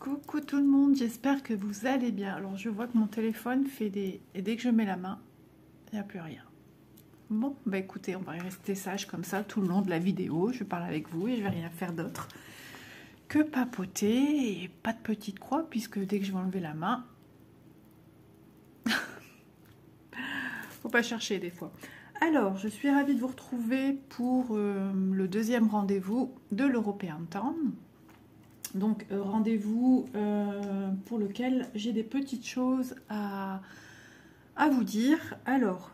Coucou tout le monde, j'espère que vous allez bien. Alors je vois que mon téléphone fait des... Et dès que je mets la main, il n'y a plus rien. Bon, bah écoutez, on va rester sage comme ça tout le long de la vidéo. Je parle avec vous et je vais rien faire d'autre que papoter et pas de petite croix puisque dès que je vais enlever la main... Faut pas chercher des fois. Alors, je suis ravie de vous retrouver pour le deuxième rendez-vous de l'European Town. Donc, rendez-vous pour lequel j'ai des petites choses à vous dire. Alors,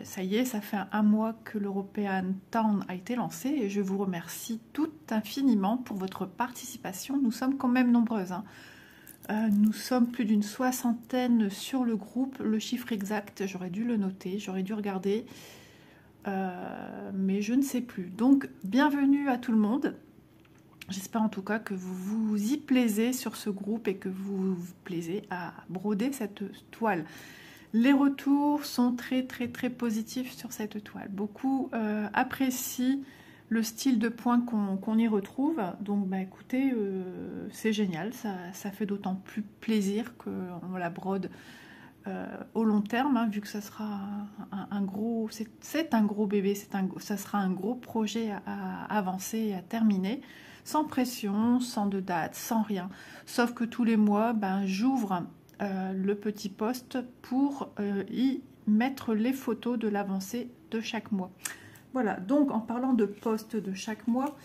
ça y est, ça fait un mois que l'European Town a été lancé et je vous remercie tout infiniment pour votre participation. Nous sommes quand même nombreuses, hein. Nous sommes plus d'une 60aine sur le groupe. Le chiffre exact, j'aurais dû le noter, j'aurais dû regarder, mais je ne sais plus. Donc, bienvenue à tout le monde. J'espère en tout cas que vous vous y plaisez sur ce groupe et que vous vous plaisez à broder cette toile. Les retours sont très positifs sur cette toile. Beaucoup apprécient le style de point qu'on y retrouve. Donc bah écoutez, c'est génial, ça fait d'autant plus plaisir qu'on la brode au long terme, hein, vu que ça sera un gros... C'est un gros bébé, ça sera un gros projet à avancer et à terminer. Sans pression, sans de date, sans rien. Sauf que tous les mois, ben, j'ouvre le petit post pour y mettre les photos de l'avancée de chaque mois. Voilà, donc en parlant de post de chaque mois,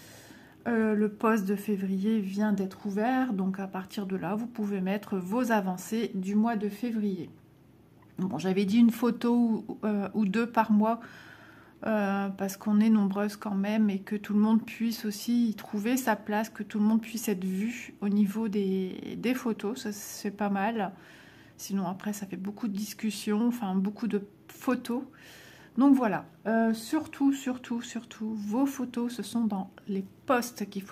le post de février vient d'être ouvert. Donc à partir de là, vous pouvez mettre vos avancées du mois de février. Bon, j'avais dit une photo ou deux par mois, parce qu'on est nombreuses quand même et que tout le monde puisse aussi y trouver sa place, que tout le monde puisse être vu au niveau des photos, ça c'est pas mal. Sinon après ça fait beaucoup de discussions, enfin beaucoup de photos. Donc voilà, surtout, vos photos, ce sont dans les posts qu'il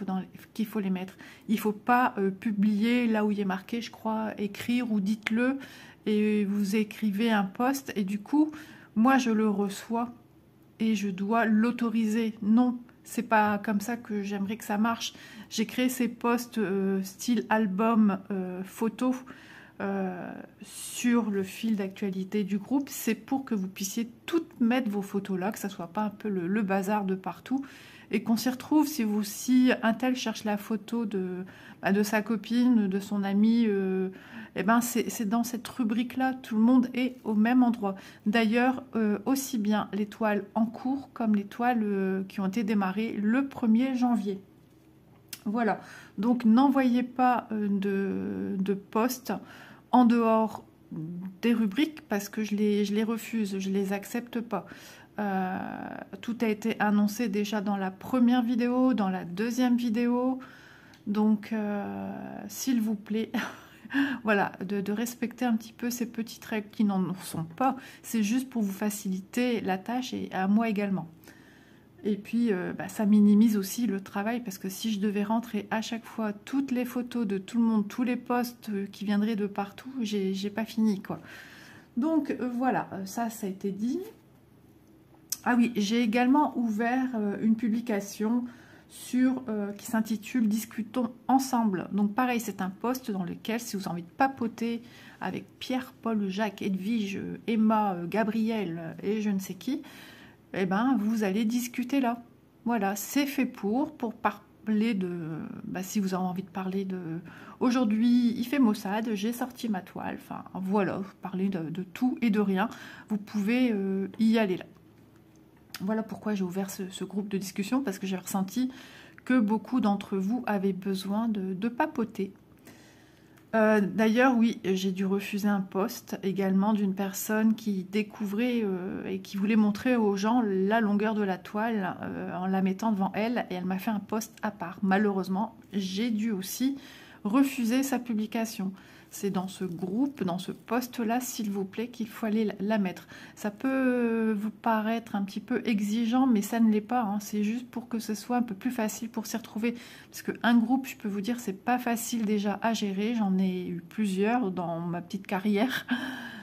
faut les mettre. Il ne faut pas publier là où il est marqué, je crois, écrire ou dites-le, et vous écrivez un post, et du coup, moi je le reçois, et je dois l'autoriser. Non, c'est pas comme ça que j'aimerais que ça marche. J'ai créé ces posts style album photo sur le fil d'actualité du groupe. C'est pour que vous puissiez toutes mettre vos photos là, que ça soit pas un peu le bazar de partout. Et qu'on s'y retrouve si un tel cherche la photo de sa copine, de son ami, et ben c'est dans cette rubrique-là, tout le monde est au même endroit. D'ailleurs, aussi bien les toiles en cours comme les toiles qui ont été démarrées le 1er janvier. Voilà, donc n'envoyez pas de posts en dehors des rubriques parce que je les refuse, je les accepte pas. Tout a été annoncé déjà dans la première vidéo, dans la deuxième vidéo. Donc, s'il vous plaît, voilà, de respecter un petit peu ces petites règles qui n'en sont pas. C'est juste pour vous faciliter la tâche et à moi également. Et puis, ça minimise aussi le travail parce que si je devais rentrer à chaque fois toutes les photos de tout le monde, tous les posts qui viendraient de partout, j'ai pas fini, quoi. Donc, voilà, ça a été dit. Ah oui, j'ai également ouvert une publication qui s'intitule « Discutons ensemble ». Donc pareil, c'est un post dans lequel, si vous avez envie de papoter avec Pierre, Paul, Jacques, Edwige, Emma, Gabriel et je ne sais qui, eh ben, vous allez discuter là. Voilà, c'est fait pour parler de... si vous avez envie de parler de... Aujourd'hui, il fait maussade, j'ai sorti ma toile. Enfin, voilà, parler de tout et de rien. Vous pouvez y aller là. Voilà pourquoi j'ai ouvert ce groupe de discussion, parce que j'ai ressenti que beaucoup d'entre vous avaient besoin de papoter. D'ailleurs, oui, j'ai dû refuser un post également d'une personne qui découvrait et qui voulait montrer aux gens la longueur de la toile en la mettant devant elle, et elle m'a fait un post à part. Malheureusement, j'ai dû aussi refuser sa publication. C'est dans ce groupe, dans ce post-là, s'il vous plaît, qu'il faut aller la mettre. Ça peut vous paraître un petit peu exigeant, mais ça ne l'est pas, hein. C'est juste pour que ce soit un peu plus facile pour s'y retrouver. Parce qu'un groupe, je peux vous dire, c'est pas facile déjà à gérer. J'en ai eu plusieurs dans ma petite carrière.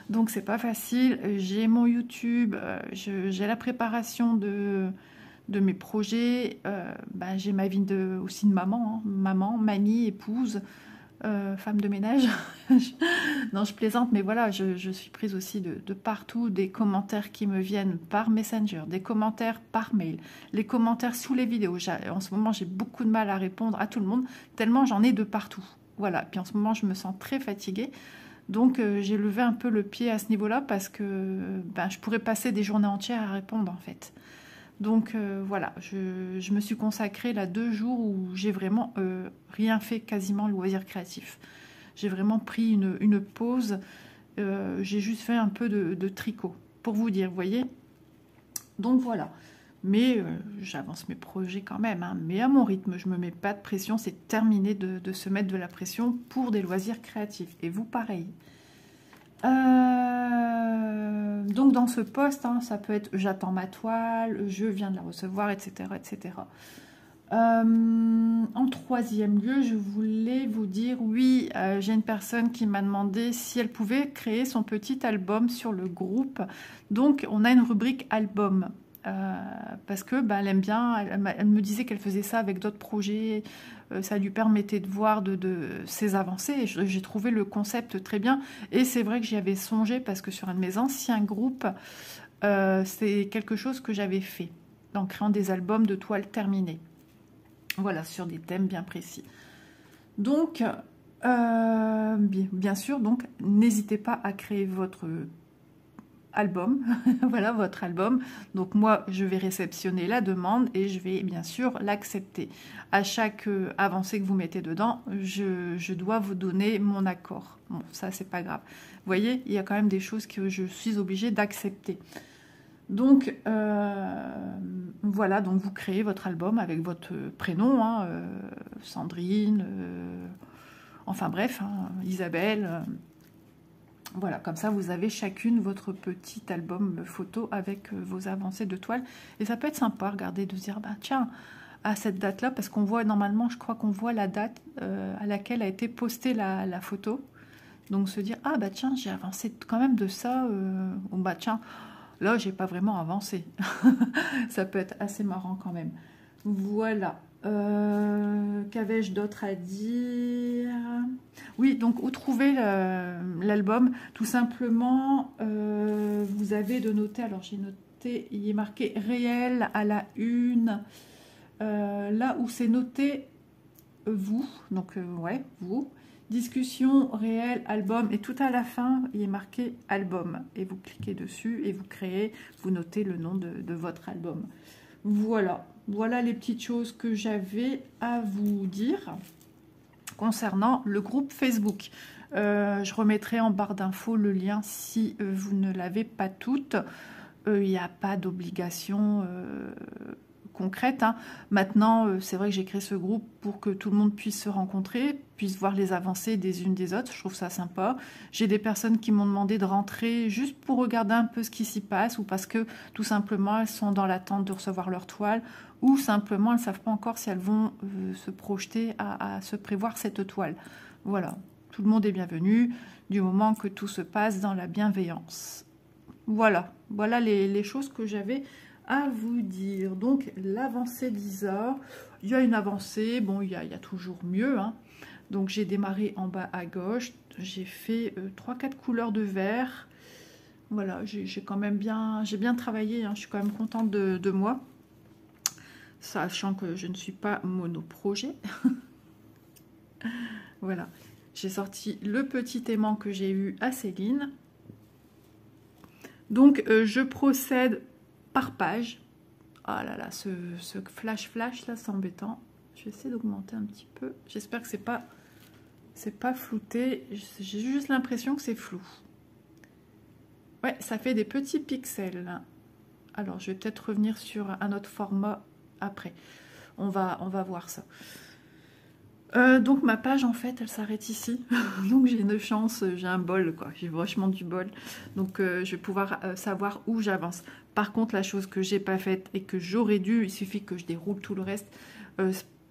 Donc c'est pas facile. J'ai mon YouTube, j'ai la préparation de mes projets. J'ai ma vie aussi de maman, hein. Maman, mamie, épouse. femme de ménage. Non, je plaisante, mais voilà, je suis prise aussi de partout, des commentaires qui me viennent par Messenger, des commentaires par mail, les commentaires sous les vidéos. En ce moment, j'ai beaucoup de mal à répondre à tout le monde, tellement j'en ai de partout. Voilà, puis en ce moment, je me sens très fatiguée. Donc, j'ai levé un peu le pied à ce niveau-là parce que ben, je pourrais passer des journées entières à répondre, en fait. Donc voilà, je me suis consacrée là 2 jours où j'ai vraiment rien fait, quasiment loisir créatif. J'ai vraiment pris une pause, j'ai juste fait un peu de tricot, pour vous dire, vous voyez. Donc voilà, mais j'avance mes projets quand même, hein, mais à mon rythme, je ne me mets pas de pression, c'est terminé de se mettre de la pression pour des loisirs créatifs. Et vous, pareil. Donc dans ce post, hein, ça peut être j'attends ma toile, je viens de la recevoir, etc. etc. En troisième lieu, je voulais vous dire, oui, j'ai une personne qui m'a demandé si elle pouvait créer son petit album sur le groupe. Donc on a une rubrique album. Parce que bah, elle aime bien, elle me disait qu'elle faisait ça avec d'autres projets, ça lui permettait de voir de ses avancées. J'ai trouvé le concept très bien et c'est vrai que j'y avais songé parce que sur un de mes anciens groupes, c'est quelque chose que j'avais fait en créant des albums de toiles terminées. Voilà, sur des thèmes bien précis. Donc, bien sûr, donc n'hésitez pas à créer votre album, voilà votre album. Donc moi, je vais réceptionner la demande et je vais bien sûr l'accepter. À chaque avancée que vous mettez dedans, je dois vous donner mon accord. Bon, ça, c'est pas grave. Vous voyez, il y a quand même des choses que je suis obligée d'accepter. Donc, voilà, donc vous créez votre album avec votre prénom, hein, Sandrine, enfin bref, hein, Isabelle. Voilà, comme ça, vous avez chacune votre petit album photo avec vos avancées de toile. Et ça peut être sympa, regardez, de se dire, bah, tiens, à cette date-là, parce qu'on voit, normalement, je crois qu'on voit la date à laquelle a été postée la photo. Donc, se dire, ah, bah, tiens, j'ai avancé quand même de ça. Ou, bah, tiens, là, j'ai pas vraiment avancé. Ça peut être assez marrant quand même. Voilà. Qu'avais-je d'autre à dire? Oui, donc où trouver l'album? Tout simplement, vous avez de noter, alors j'ai noté, il est marqué réel à la une, là où c'est noté vous, donc ouais, vous, discussion, réel, album, et tout à la fin, il est marqué album, et vous cliquez dessus et vous créez, vous notez le nom de votre album. Voilà, voilà les petites choses que j'avais à vous dire concernant le groupe Facebook. Je remettrai en barre d'infos le lien si vous ne l'avez pas toutes. Il n'y a pas d'obligation concrète, hein. Maintenant, c'est vrai que j'ai créé ce groupe pour que tout le monde puisse se rencontrer, puisse voir les avancées des unes des autres. Je trouve ça sympa. J'ai des personnes qui m'ont demandé de rentrer juste pour regarder un peu ce qui s'y passe ou parce que tout simplement elles sont dans l'attente de recevoir leur toile ou simplement elles ne savent pas encore si elles vont se projeter à se prévoir cette toile. Voilà, tout le monde est bienvenu du moment que tout se passe dans la bienveillance. Voilà, voilà les choses que j'avais à vous dire. Donc l'avancée d'Isa, il y a une avancée, bon il y a toujours mieux, hein. Donc j'ai démarré en bas à gauche, j'ai fait 3-4 couleurs de vert. Voilà, j'ai quand même bien travaillé, hein. Je suis quand même contente de moi, sachant que je ne suis pas monoprojet. Voilà, j'ai sorti le petit aimant que j'ai eu à Céline. Donc je procède par page. Ah là là, ce flash là, c'est embêtant. Je vais essayer d'augmenter un petit peu. J'espère que c'est pas flouté. J'ai juste l'impression que c'est flou. Ouais, ça fait des petits pixels. Alors, je vais peut-être revenir sur un autre format après. On va voir ça. Donc ma page en fait elle s'arrête ici. Donc j'ai une chance, j'ai un bol quoi, j'ai vachement du bol. Donc je vais pouvoir savoir où j'avance. Par contre la chose que j'ai pas faite et que j'aurais dû, il suffit que je déroule tout le reste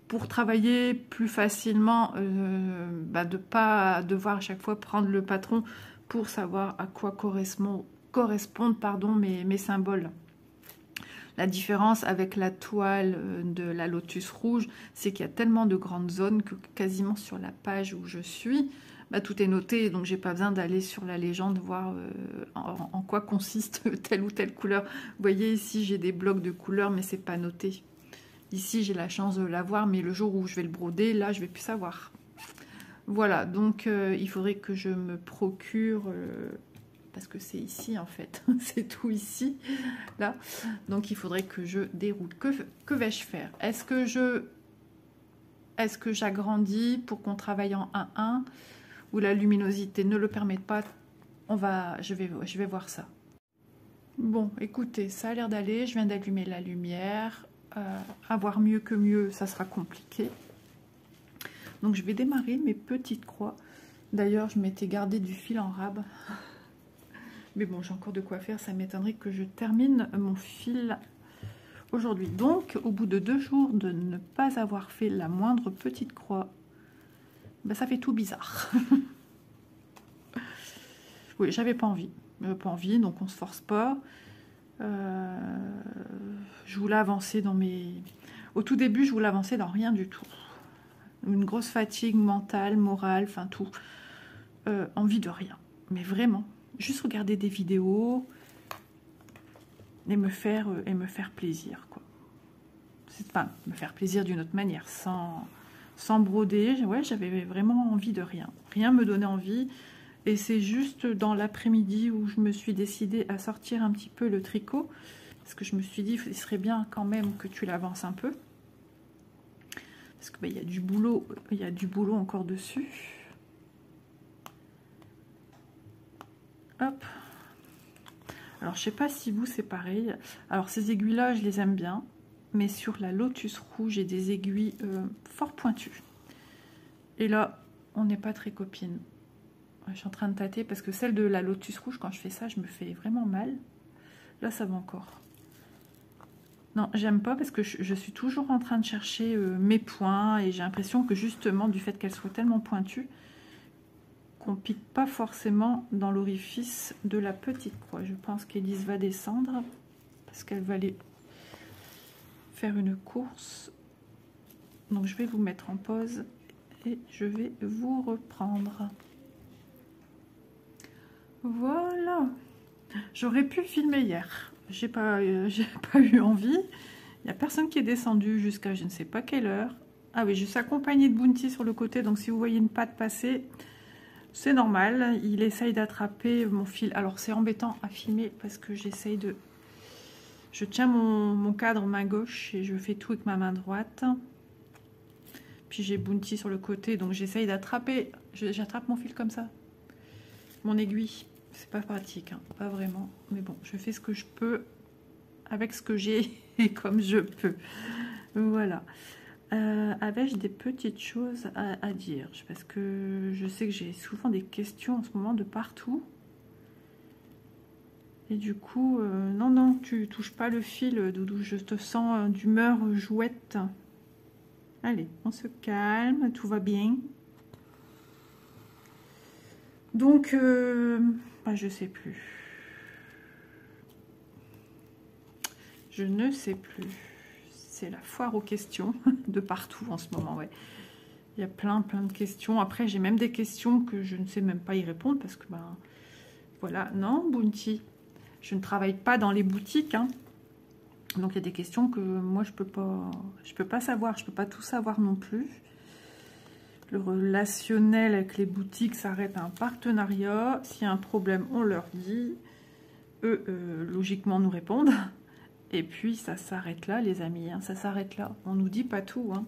pour travailler plus facilement, de pas devoir à chaque fois prendre le patron pour savoir à quoi correspondent mes symboles. La différence avec la toile de la Lotus rouge, c'est qu'il y a tellement de grandes zones que quasiment sur la page où je suis, bah, tout est noté, donc j'ai pas besoin d'aller sur la légende voir en quoi consiste telle ou telle couleur. Vous voyez ici, j'ai des blocs de couleurs, mais c'est pas noté. Ici, j'ai la chance de l'avoir, mais le jour où je vais le broder, là, je vais plus savoir. Voilà, donc il faudrait que je me procure... parce que c'est ici en fait, c'est tout ici, là. Donc il faudrait que je déroule. Que vais-je faire? Est-ce que j'agrandis pour qu'on travaille en 1-1 ou la luminosité ne le permet pas? Je vais voir ça. Bon, écoutez, ça a l'air d'aller. Je viens d'allumer la lumière. Avoir mieux que mieux, ça sera compliqué. Donc je vais démarrer mes petites croix. D'ailleurs, je m'étais gardé du fil en rab. Mais bon, j'ai encore de quoi faire. Ça m'étonnerait que je termine mon fil aujourd'hui. Donc, au bout de 2 jours de ne pas avoir fait la moindre petite croix, ben, ça fait tout bizarre. Oui, j'avais pas envie. Donc on se force pas. Je voulais avancer dans mes... Au tout début, je voulais avancer dans rien du tout. Une grosse fatigue mentale, morale, enfin tout. Envie de rien. Mais vraiment. Juste regarder des vidéos et me faire plaisir, quoi. Enfin, me faire plaisir d'une autre manière, sans broder. Ouais, j'avais vraiment envie de rien. Rien me donnait envie. Et c'est juste dans l'après-midi où je me suis décidée à sortir un petit peu le tricot. Parce que je me suis dit, il serait bien quand même que tu l'avances un peu. Parce que il y a du boulot encore dessus. Hop. Alors, je sais pas si vous, c'est pareil. Alors, ces aiguilles-là, je les aime bien. Mais sur la Lotus rouge, j'ai des aiguilles fort pointues. Et là, on n'est pas très copines. Je suis en train de tâter parce que celle de la Lotus rouge, quand je fais ça, je me fais vraiment mal. Là, ça va encore. Non, j'aime pas parce que je suis toujours en train de chercher mes points et j'ai l'impression que justement, du fait qu'elle soit tellement pointue, qu'on pique pas forcément dans l'orifice de la petite croix. Je pense qu'Élise va descendre parce qu'elle va aller faire une course. Donc, je vais vous mettre en pause et je vais vous reprendre. Voilà. J'aurais pu filmer hier. J'ai pas eu envie. Il n'y a personne qui est descendu jusqu'à je ne sais pas quelle heure. Ah oui, je suis accompagnée de Bounty sur le côté. Donc si vous voyez une patte passer, c'est normal. Il essaye d'attraper mon fil. Alors c'est embêtant à filmer parce que j'essaye de... Je tiens mon cadre main gauche et je fais tout avec ma main droite. Puis j'ai Bounty sur le côté. Donc j'essaye d'attraper. J'attrape mon fil comme ça. Mon aiguille. C'est pas pratique, hein, pas vraiment. Mais bon, je fais ce que je peux avec ce que j'ai et comme je peux. Voilà. Avais-je des petites choses à dire? Parce que je sais que j'ai souvent des questions en ce moment de partout. Et du coup, non, tu touches pas le fil, Doudou. Je te sens d'humeur jouette. Allez, on se calme, tout va bien. Donc... je sais plus. Je ne sais plus. C'est la foire aux questions de partout en ce moment, ouais. Il y a plein de questions. Après, j'ai même des questions que je ne sais même pas y répondre parce que, voilà. Non, Bounty, je ne travaille pas dans les boutiques, hein. Donc, il y a des questions que moi, je peux pas savoir. Je peux pas tout savoir non plus. Le relationnel avec les boutiques s'arrête à un partenariat. S'il y a un problème, on leur dit. Eux, logiquement, nous répondent. Et puis, ça s'arrête là, les amis. Hein, ça s'arrête là. On nous dit pas tout. Hein.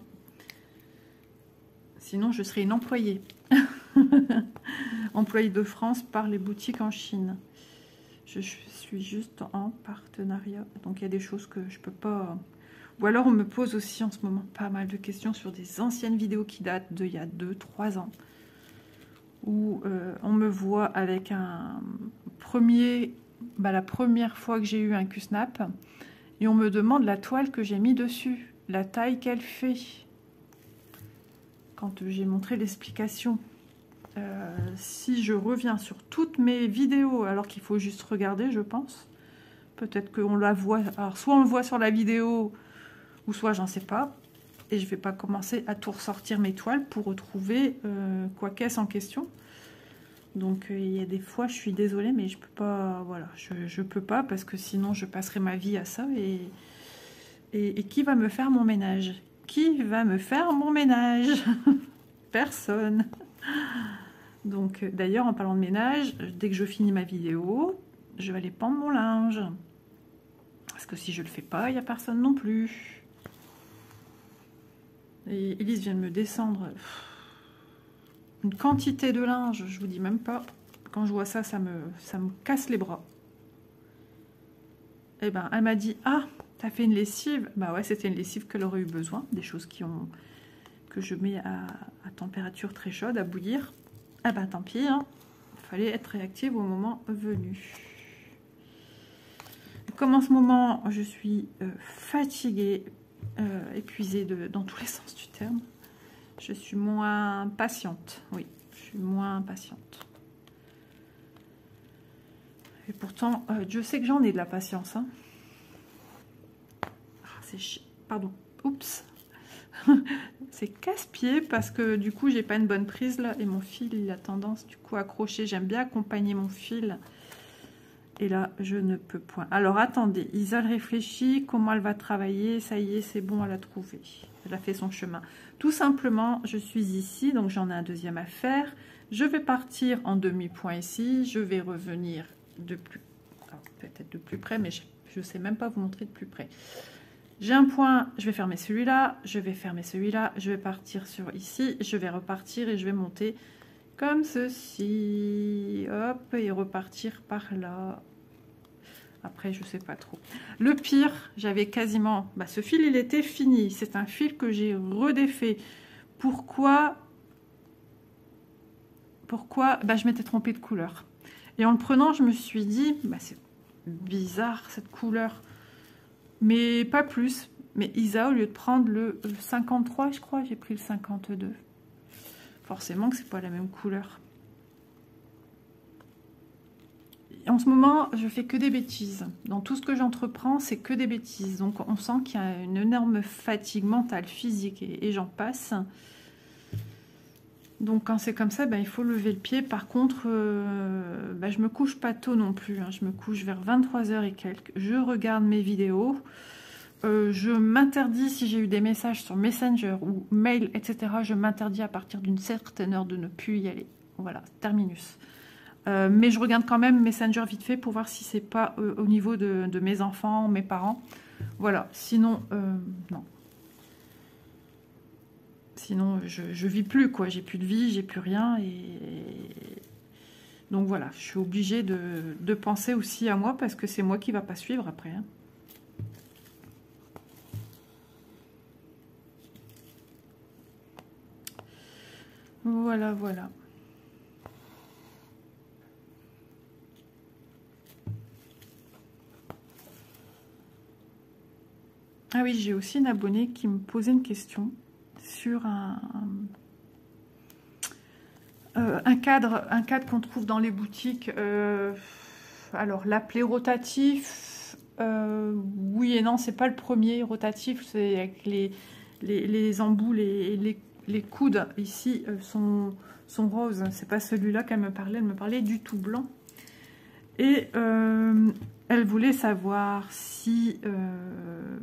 Sinon, je serais une employée. Employée de France par les boutiques en Chine. Je suis juste en partenariat. Donc, il y a des choses que je peux pas... Ou alors on me pose aussi en ce moment pas mal de questions sur des anciennes vidéos qui datent d'il y a 2-3 ans. Où on me voit avec un premier... la première fois que j'ai eu un Q-Snap. Et on me demande la toile que j'ai mis dessus. La taille qu'elle fait. Quand j'ai montré l'explication. Si je reviens sur toutes mes vidéos, alors qu'il faut juste regarder, je pense. Peut-être qu'on la voit. Alors, soit on le voit sur la vidéo, ou soit j'en sais pas. Et je vais pas commencer à tout ressortir mes toiles pour retrouver quoi qu'est-ce en question. Donc, il y a des fois, je suis désolée, mais je peux pas. Voilà, je peux pas parce que sinon, je passerai ma vie à ça. Et qui va me faire mon ménage? Qui va me faire mon ménage? Personne. Donc, d'ailleurs, en parlant de ménage, dès que je finis ma vidéo, je vais aller pendre mon linge. Parce que si je le fais pas, il n'y a personne non plus. Et Elise vient de me descendre une quantité de linge, je vous dis même pas. Quand je vois ça, ça me casse les bras. Et ben, elle m'a dit, ah, t'as fait une lessive? Bah ouais, c'était une lessive qu'elle aurait eu besoin. Des choses que je mets à température très chaude, à bouillir. Ah bah tant pis, hein. Il fallait être réactive au moment venu. Comme en ce moment, je suis fatiguée, épuisée dans tous les sens du terme, je suis moins patiente. Oui, je suis moins patiente. Et pourtant, Dieu sait que j'en ai de la patience. Hein. Ah, c'est chiant. Pardon. Oups. C'est casse-pied parce que du coup, j'ai pas une bonne prise là. Et mon fil, il a tendance du coup à accrocher. J'aime bien accompagner mon fil. Et là, je ne peux point. Alors, attendez. Isa réfléchit. Comment elle va travailler? Ça y est, c'est bon, elle a trouvé. Elle a fait son chemin. Tout simplement, je suis ici. Donc, j'en ai un deuxième à faire. Je vais partir en demi-point ici. Je vais revenir de plus... peut-être de plus près, mais je ne sais même pas vous montrer de plus près. J'ai un point. Je vais fermer celui-là. Je vais fermer celui-là. Je vais partir sur ici. Je vais repartir et je vais monter comme ceci. Hop, et repartir par là. Après, je sais pas trop. Le pire, j'avais quasiment... Bah, ce fil, il était fini. C'est un fil que j'ai redéfait. Pourquoi bah, je m'étais trompée de couleur. Et en le prenant, je me suis dit, bah, c'est bizarre cette couleur. Mais pas plus. Mais Isa, au lieu de prendre le 53, je crois, j'ai pris le 52. Forcément que c'est pas la même couleur. En ce moment, je fais que des bêtises. Dans tout ce que j'entreprends, c'est que des bêtises. Donc, on sent qu'il y a une énorme fatigue mentale, physique et j'en passe. Donc, quand c'est comme ça, ben, il faut lever le pied. Par contre, ben, je me couche pas tôt non plus. Hein. Je me couche vers 23h et quelques. Je regarde mes vidéos. Je m'interdis, si j'ai eu des messages sur Messenger ou mail, etc., je m'interdis à partir d'une certaine heure de ne plus y aller. Voilà, terminus. Mais je regarde quand même Messenger vite fait pour voir si c'est pas au niveau de mes enfants, mes parents. Voilà, sinon, non. Sinon, je vis plus, quoi. J'ai plus de vie, j'ai plus rien. Donc voilà, je suis obligée de penser aussi à moi parce que c'est moi qui va pas suivre après. Hein. Voilà, voilà. Ah oui, j'ai aussi une abonnée qui me posait une question sur un cadre qu'on trouve dans les boutiques. Alors, l'appeler rotatif, oui et non, c'est pas le premier. Rotatif, c'est avec les embouts, les coudes ici sont roses. C'est pas celui-là qu'elle me parlait. Elle me parlait du tout blanc. Et elle voulait savoir si,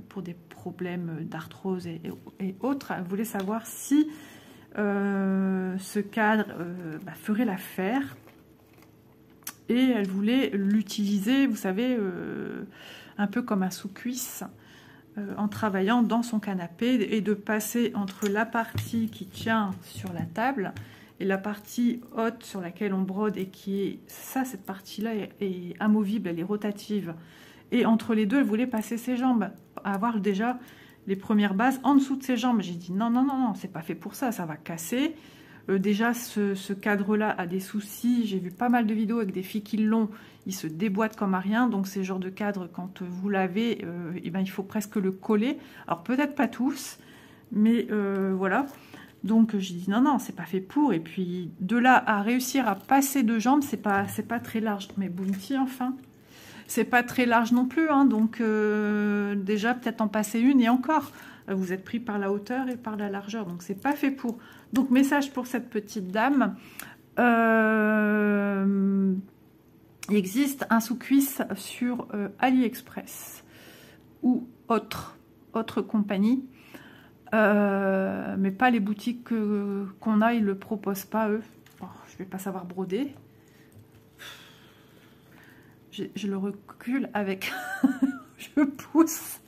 pour des problèmes d'arthrose et autres, elle voulait savoir si ce cadre bah, ferait l'affaire. Et elle voulait l'utiliser, vous savez, un peu comme un sous-cuisse, en travaillant dans son canapé et de passer entre la partie qui tient sur la table et la partie haute sur laquelle on brode et qui est... Ça, cette partie-là est amovible, elle est rotative. Et entre les deux, elle voulait passer ses jambes, avoir déjà les premières bases en dessous de ses jambes. J'ai dit non, non, non, non, c'est pas fait pour ça, ça va casser. Déjà, ce cadre-là a des soucis. J'ai vu pas mal de vidéos avec des filles qui l'ont. Il se déboîte comme à rien. Donc, ces genres de cadres, quand vous l'avez, eh ben, il faut presque le coller. Alors, peut-être pas tous, mais voilà. Donc, j'ai dit non, non, c'est pas fait pour. Et puis, de là à réussir à passer deux jambes, c'est pas très large. Mais Bounty, enfin. C'est pas très large non plus, hein, donc déjà peut-être en passer une et encore. Vous êtes pris par la hauteur et par la largeur, donc c'est pas fait pour. Donc message pour cette petite dame. Il existe un sous-cuisse sur AliExpress ou autre compagnie, mais pas les boutiques qu'on a, ils le proposent pas eux. Oh, je vais pas savoir broder. Je le recule avec je pousse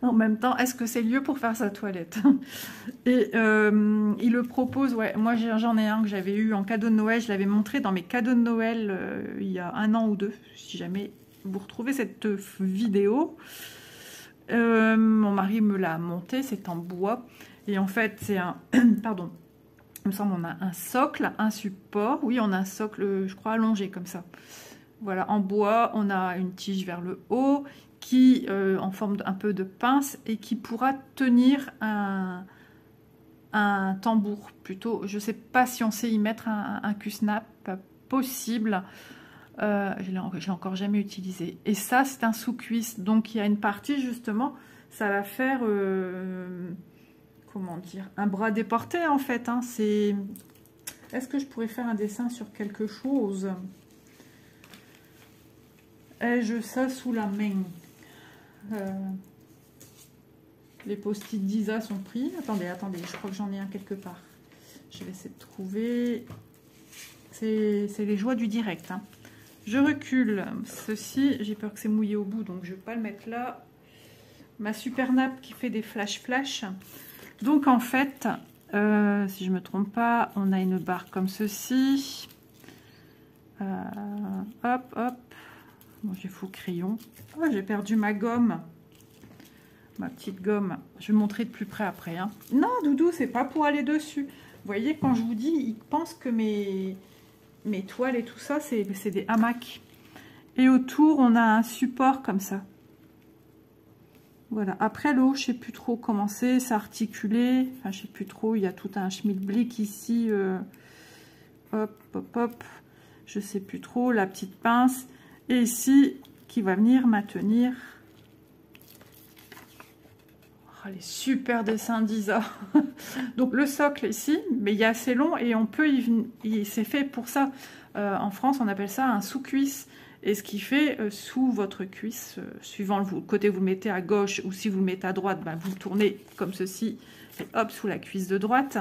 en même temps. Est-ce que c'est lieu pour faire sa toilette? Et il le propose, ouais. Moi j'en ai un que j'avais eu en cadeau de Noël, je l'avais montré dans mes cadeaux de Noël il y a 1 an ou 2, si jamais vous retrouvez cette vidéo. Mon mari me l'a monté, c'est en bois, et en fait c'est un pardon, il me semble on a un socle, un support, oui on a un socle je crois allongé comme ça, voilà, en bois. On a une tige vers le haut qui en forme un peu de pince et qui pourra tenir un tambour plutôt. Je sais pas si on sait y mettre un cul-snap, possible. Je l'ai encore jamais utilisé. Et ça c'est un sous-cuisse, donc il y a une partie justement, ça va faire comment dire, un bras déporté en fait, hein. C'est, est-ce que je pourrais faire un dessin sur quelque chose? Ai-je ça sous la main? Les post-it d'Isa sont pris. Attendez, je crois que j'en ai un quelque part. Je vais essayer de trouver. C'est les joies du direct, hein. Je recule ceci. J'ai peur que c'est mouillé au bout, donc je ne vais pas le mettre là. Ma super nappe qui fait des flash. Donc en fait, si je ne me trompe pas, on a une barre comme ceci. Hop, hop. Bon, j'ai faux crayon. Oh, j'ai perdu ma gomme. Ma petite gomme. Je vais montrer de plus près après, hein. Non, Doudou, c'est pas pour aller dessus. Vous voyez, quand je vous dis, ils pensent que mes toiles et tout ça, c'est des hamacs. Et autour, on a un support comme ça. Voilà. Après, le haut, je sais plus trop comment c'est articulé. Enfin, je sais plus trop. Il y a tout un schmilblick ici. Hop, hop, hop. Je sais plus trop. La petite pince. Et ici, qui va venir maintenir. Oh, les super dessins d'Isa. Donc le socle ici, mais il est assez long et on peut c'est fait pour ça. En France, on appelle ça un sous-cuisse. Et ce qui fait sous votre cuisse, suivant le côté vous le mettez à gauche ou si vous le mettez à droite, ben, vous tournez comme ceci et hop, sous la cuisse de droite.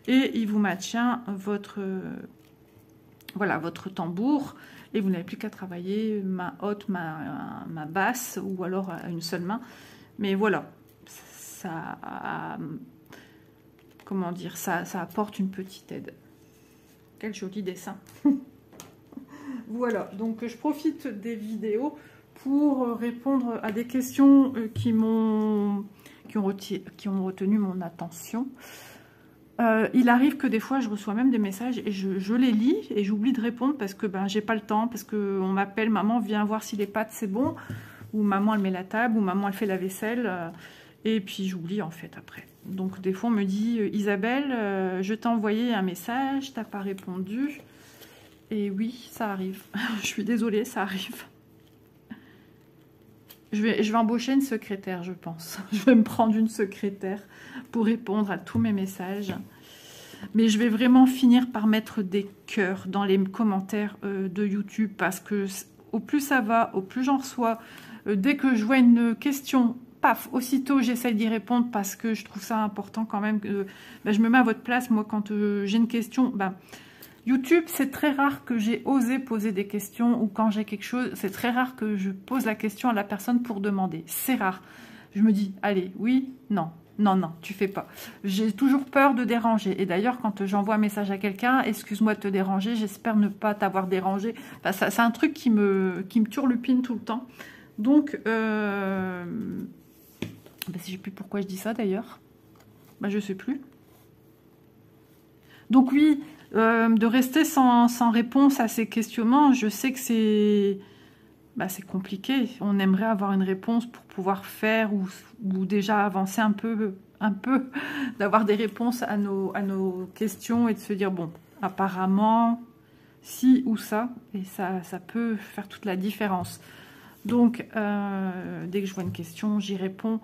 Et il vous maintient votre, voilà, votre tambour. Et vous n'avez plus qu'à travailler main haute, main basse, ou alors à une seule main. Mais voilà, ça, comment dire, ça apporte une petite aide. Quel joli dessin. Voilà, donc je profite des vidéos pour répondre à des questions qui ont retenu mon attention. Il arrive que des fois je reçois même des messages et je les lis et j'oublie de répondre parce que ben j'ai pas le temps, parce que on m'appelle, maman viens voir si les pâtes c'est bon, ou maman elle met la table, ou maman elle fait la vaisselle, et puis j'oublie en fait après. Donc des fois on me dit Isabelle, je t'ai envoyé un message, t'as pas répondu. Et oui, ça arrive. Je suis désolée, ça arrive. Je vais embaucher une secrétaire, je pense. Je vais me prendre une secrétaire pour répondre à tous mes messages. Mais je vais vraiment finir par mettre des cœurs dans les commentaires de YouTube, parce que au plus ça va, au plus j'en reçois. Dès que je vois une question, paf, aussitôt j'essaie d'y répondre, parce que je trouve ça important quand même. Je me mets à votre place, moi, quand j'ai une question... YouTube, c'est très rare que j'ai osé poser des questions, ou quand j'ai quelque chose, c'est très rare que je pose la question à la personne pour demander. C'est rare. Je me dis, allez, oui, non, non, non, tu fais pas. J'ai toujours peur de déranger. Et d'ailleurs, quand j'envoie un message à quelqu'un, excuse-moi de te déranger, j'espère ne pas t'avoir dérangé. Enfin, c'est un truc qui me turlupine tout le temps. Donc, je sais plus pourquoi je dis ça d'ailleurs. Je sais plus. Donc oui, de rester sans réponse à ces questionnements, je sais que c'est compliqué. On aimerait avoir une réponse pour pouvoir faire ou déjà avancer un peu d'avoir des réponses à nos questions et de se dire, bon, apparemment, ci ou ça, et ça peut faire toute la différence. Donc, dès que je vois une question, j'y réponds.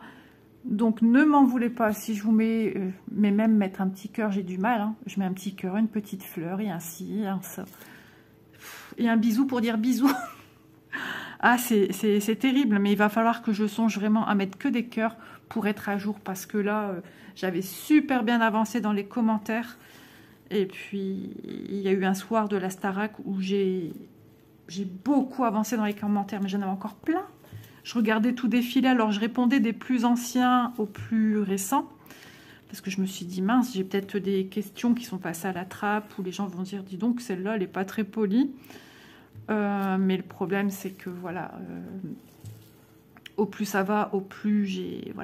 Donc, ne m'en voulez pas si je vous mets, mais même mettre un petit cœur, j'ai du mal. Hein. Je mets un petit cœur, une petite fleur, et un ci, un ça. Et un bisou pour dire bisou. Ah, c'est terrible, mais il va falloir que je songe vraiment à mettre que des cœurs pour être à jour, parce que là, j'avais super bien avancé dans les commentaires. Et puis, il y a eu un soir de la Starac où j'ai beaucoup avancé dans les commentaires, mais j'en avais encore plein. Je regardais tout défiler, alors je répondais des plus anciens aux plus récents, parce que je me suis dit, mince, j'ai peut-être des questions qui sont passées à la trappe, où les gens vont dire, dis donc, celle-là, elle n'est pas très polie. Mais le problème, c'est que, voilà, au plus ça va, au plus j'ai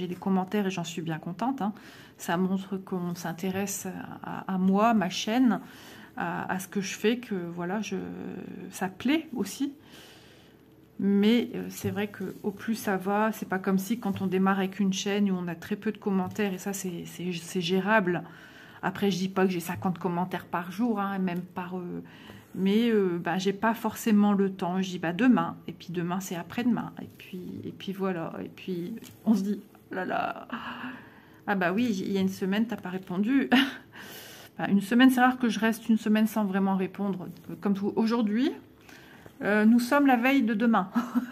des commentaires, et j'en suis bien contente. Hein. Ça montre qu'on s'intéresse à moi, ma chaîne, à ce que je fais, que voilà, ça plaît aussi. Mais c'est vrai qu'au plus ça va, c'est pas comme si quand on démarre avec une chaîne où on a très peu de commentaires, et ça c'est gérable. Après, je dis pas que j'ai 50 commentaires par jour, hein, même par... mais j'ai pas forcément le temps. Je dis demain, et puis demain c'est après-demain, et puis voilà, et puis on se dit, là là, ah bah oui, il y a une semaine, t'as pas répondu. Une semaine, c'est rare que je reste une semaine sans vraiment répondre, comme aujourd'hui. Nous sommes la veille de demain,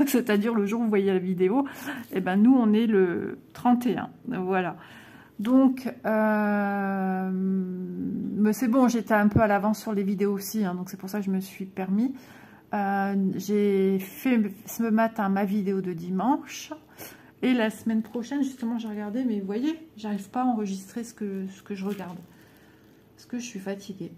c'est-à-dire le jour où vous voyez la vidéo, et ben nous on est le 31, voilà. Donc, mais c'est bon, j'étais un peu à l'avance sur les vidéos aussi, hein, donc c'est pour ça que je me suis permis. J'ai fait ce matin ma vidéo de dimanche, et la semaine prochaine, justement, j'ai regardé, mais vous voyez, j'arrive pas à enregistrer ce que je regarde, parce que je suis fatiguée.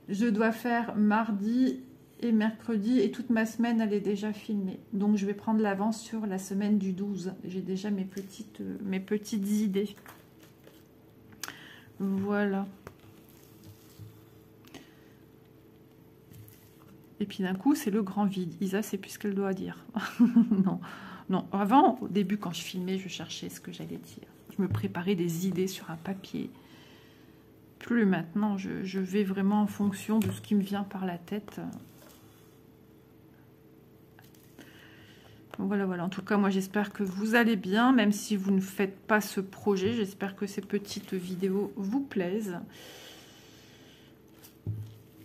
Je dois faire mardi et mercredi, et toute ma semaine elle est déjà filmée, donc je vais prendre l'avance sur la semaine du 12. J'ai déjà mes petites idées, voilà. Et puis d'un coup c'est le grand vide. Isa c'est plus ce qu'elle doit dire. non, avant, au début quand je filmais, je cherchais ce que j'allais dire, je me préparais des idées sur un papier. Plus maintenant, je vais vraiment en fonction de ce qui me vient par la tête. Voilà. En tout cas, moi, j'espère que vous allez bien, même si vous ne faites pas ce projet. J'espère que ces petites vidéos vous plaisent.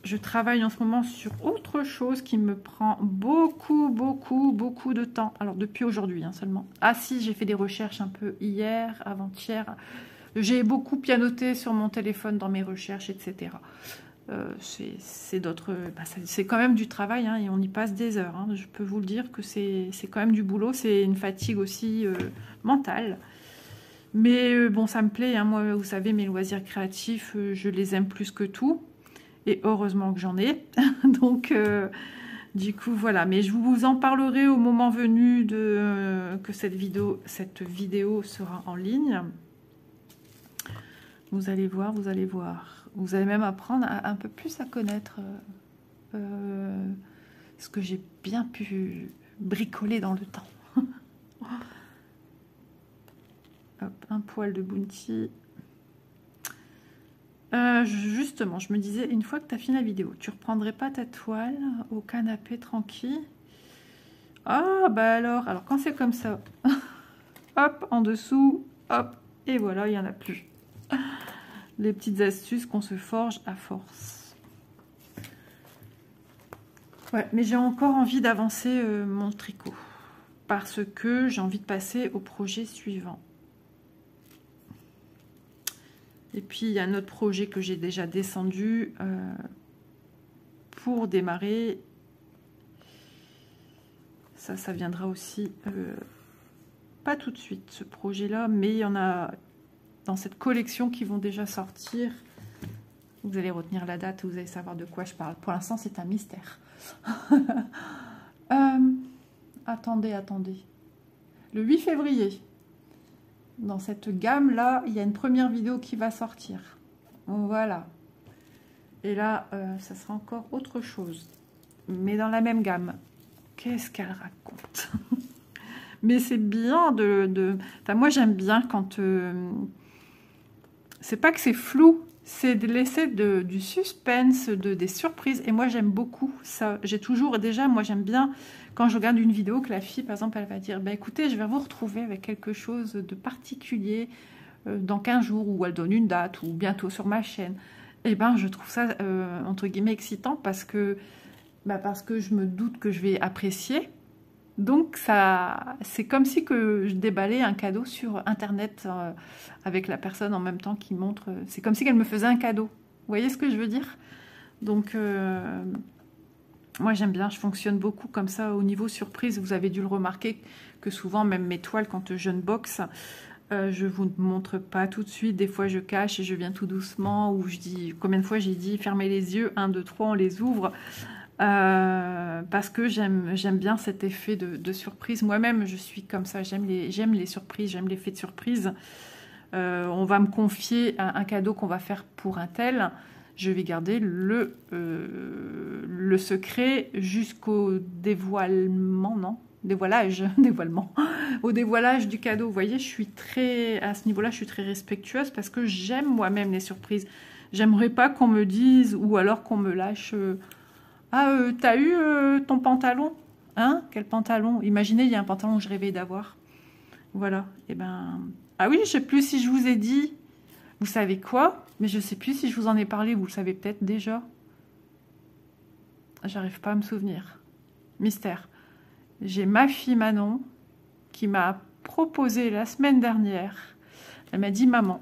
Je travaille en ce moment sur autre chose qui me prend beaucoup de temps. Alors, depuis aujourd'hui, hein, seulement. Ah si, j'ai fait des recherches un peu hier, avant-hier. J'ai beaucoup pianoté sur mon téléphone dans mes recherches, etc. C'est quand même du travail, hein, et on y passe des heures, hein. Je peux vous le dire que c'est quand même du boulot, c'est une fatigue aussi mentale, mais bon, ça me plaît, hein. Moi, vous savez, mes loisirs créatifs, je les aime plus que tout, et heureusement que j'en ai. Donc du coup voilà, mais je vous en parlerai au moment venu que cette vidéo sera en ligne. Vous allez voir, vous allez même apprendre un peu plus à connaître ce que j'ai bien pu bricoler dans le temps. Hop, un poil de bounty. Justement, je me disais, une fois que tu as fini la vidéo, tu reprendrais pas ta toile au canapé tranquille? Ah, bah alors quand c'est comme ça, hop, en dessous, hop, et voilà, il n'y en a plus. Les petites astuces qu'on se forge à force. Ouais, mais j'ai encore envie d'avancer mon tricot, parce que j'ai envie de passer au projet suivant. Et puis, il y a un autre projet que j'ai déjà descendu pour démarrer. Ça viendra aussi, pas tout de suite, ce projet-là, mais il y en a dans cette collection qui vont déjà sortir. Vous allez retenir la date, vous allez savoir de quoi je parle. Pour l'instant, c'est un mystère. Attendez. Le 8 février. Dans cette gamme-là, il y a une première vidéo qui va sortir. Voilà. Et là, ça sera encore autre chose. Mais dans la même gamme. Qu'est-ce qu'elle raconte? Mais c'est bien de... Enfin, moi, j'aime bien quand... c'est pas que c'est flou, c'est de laisser du suspense, des surprises. Et moi, j'aime beaucoup ça. J'ai toujours, déjà, moi, j'aime bien quand je regarde une vidéo que la fille, par exemple, elle va dire, bah, écoutez, je vais vous retrouver avec quelque chose de particulier dans 15 jours, ou elle donne une date, ou bientôt sur ma chaîne. Et ben, je trouve ça, entre guillemets, excitant parce que je me doute que je vais apprécier. Donc, c'est comme si que je déballais un cadeau sur Internet avec la personne en même temps qui montre. C'est comme si qu'elle me faisait un cadeau. Vous voyez ce que je veux dire? Donc, moi, j'aime bien. Je fonctionne beaucoup comme ça au niveau surprise. Vous avez dû le remarquer que souvent, même mes toiles, quand je unbox, je vous montre pas tout de suite. Des fois, je cache et je viens tout doucement. Ou je dis, combien de fois j'ai dit, fermez les yeux. 1, 2, 3, on les ouvre. Parce que j'aime bien cet effet de surprise. Moi-même, je suis comme ça. J'aime les surprises, j'aime l'effet de surprise. On va me confier un cadeau qu'on va faire pour un tel. Je vais garder le secret jusqu'au dévoilement, non? Dévoilage, dévoilement. Au dévoilage du cadeau. Vous voyez, je suis très, à ce niveau-là, je suis très respectueuse parce que j'aime moi-même les surprises. J'aimerais pas qu'on me dise ou alors qu'on me lâche... Ah, t'as eu ton pantalon? Hein? Quel pantalon? Imaginez, il y a un pantalon que je rêvais d'avoir. Voilà. Et ben... Ah oui, je sais plus si je vous ai dit. Vous savez quoi? Mais je sais plus si je vous en ai parlé. Vous le savez peut-être déjà. J'arrive pas à me souvenir. Mystère. J'ai ma fille Manon qui m'a proposé la semaine dernière. Elle m'a dit, maman,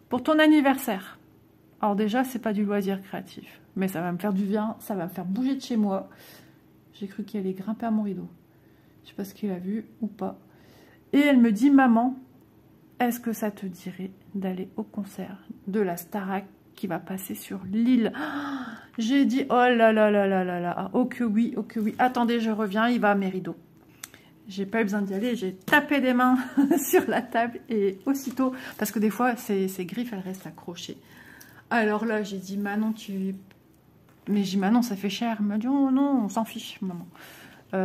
pour ton anniversaire. Alors déjà, c'est pas du loisir créatif. Mais ça va me faire du bien, ça va me faire bouger de chez moi. J'ai cru qu'elle allait grimper à mon rideau. Je sais pas ce qu'il a vu ou pas. Et elle me dit, maman, est-ce que ça te dirait d'aller au concert de la Starac qui va passer sur l'île? J'ai dit, oh là là là là là là, oh que oui, oh que oui. Attendez, je reviens, il va à mes rideaux. J'ai pas eu besoin d'y aller, j'ai tapé des mains sur la table et aussitôt, parce que des fois, ces griffes, elles restent accrochées. Alors là, j'ai dit, Manon, mais j'ai dit, Manon, ça fait cher. Elle m'a dit, oh non, on s'en fiche, maman.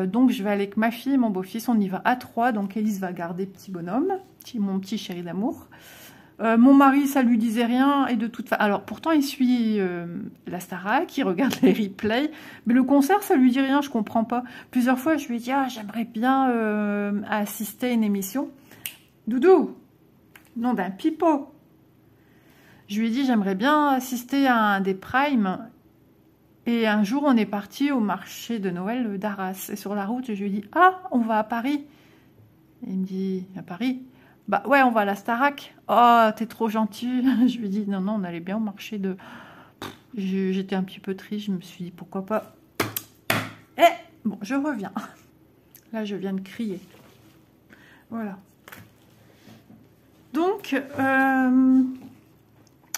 Donc, je vais aller avec ma fille et mon beau-fils. On y va à 3. Donc, Élise va garder petit bonhomme, mon petit chéri d'amour. Mon mari, ça lui disait rien. Et de toute façon... Alors, pourtant, il suit la Starac, il regarde les replays. Mais le concert, ça lui dit rien, je comprends pas. Plusieurs fois, je lui ai dit, ah, j'aimerais bien assister à une émission. Doudou, nom d'un pipeau. Je lui ai dit, j'aimerais bien assister à un des primes. Et un jour, on est parti au marché de Noël d'Arras. Et sur la route, je lui ai dit, ah, on va à Paris. Et il me dit, à Paris? Bah ouais, on va à la Starac. Oh, t'es trop gentil. Je lui ai dit, non, non, on allait bien au marché de... J'étais un petit peu triste. Je me suis dit, pourquoi pas. Eh, bon, je reviens. Là, je viens de crier. Voilà. Donc...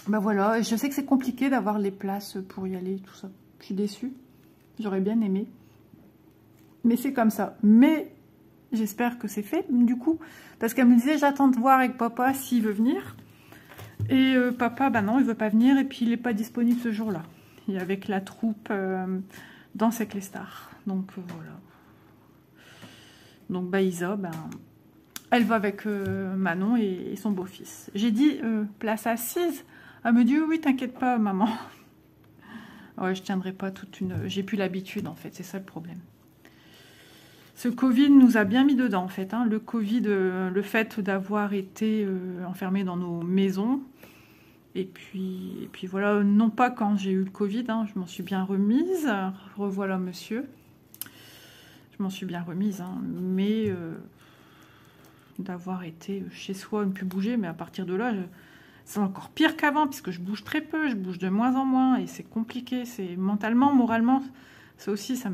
ben voilà, je sais que c'est compliqué d'avoir les places pour y aller, tout ça. Je suis déçue. J'aurais bien aimé. Mais c'est comme ça. Mais j'espère que c'est fait, du coup. Parce qu'elle me disait, j'attends de voir avec papa s'il veut venir. Et papa, ben non, il veut pas venir. Et puis, il n'est pas disponible ce jour-là. Il est avec la troupe Danse avec les stars. Donc, voilà. Donc, Baïsa, ben... elle va avec Manon et son beau-fils. J'ai dit, place assise. Elle me dit, oui, t'inquiète pas, maman. Ouais, je tiendrai pas toute une... J'ai plus l'habitude, en fait, c'est ça le problème. Ce Covid nous a bien mis dedans, en fait. Hein. Le Covid, le fait d'avoir été enfermés dans nos maisons. Et puis voilà, non pas quand j'ai eu le Covid, hein, je m'en suis bien remise. Revoilà monsieur. Je m'en suis bien remise, hein, mais d'avoir été chez soi, ne plus bouger, mais à partir de là... C'est encore pire qu'avant, puisque je bouge très peu, je bouge de moins en moins, et c'est compliqué, c'est mentalement, moralement, ça aussi, ça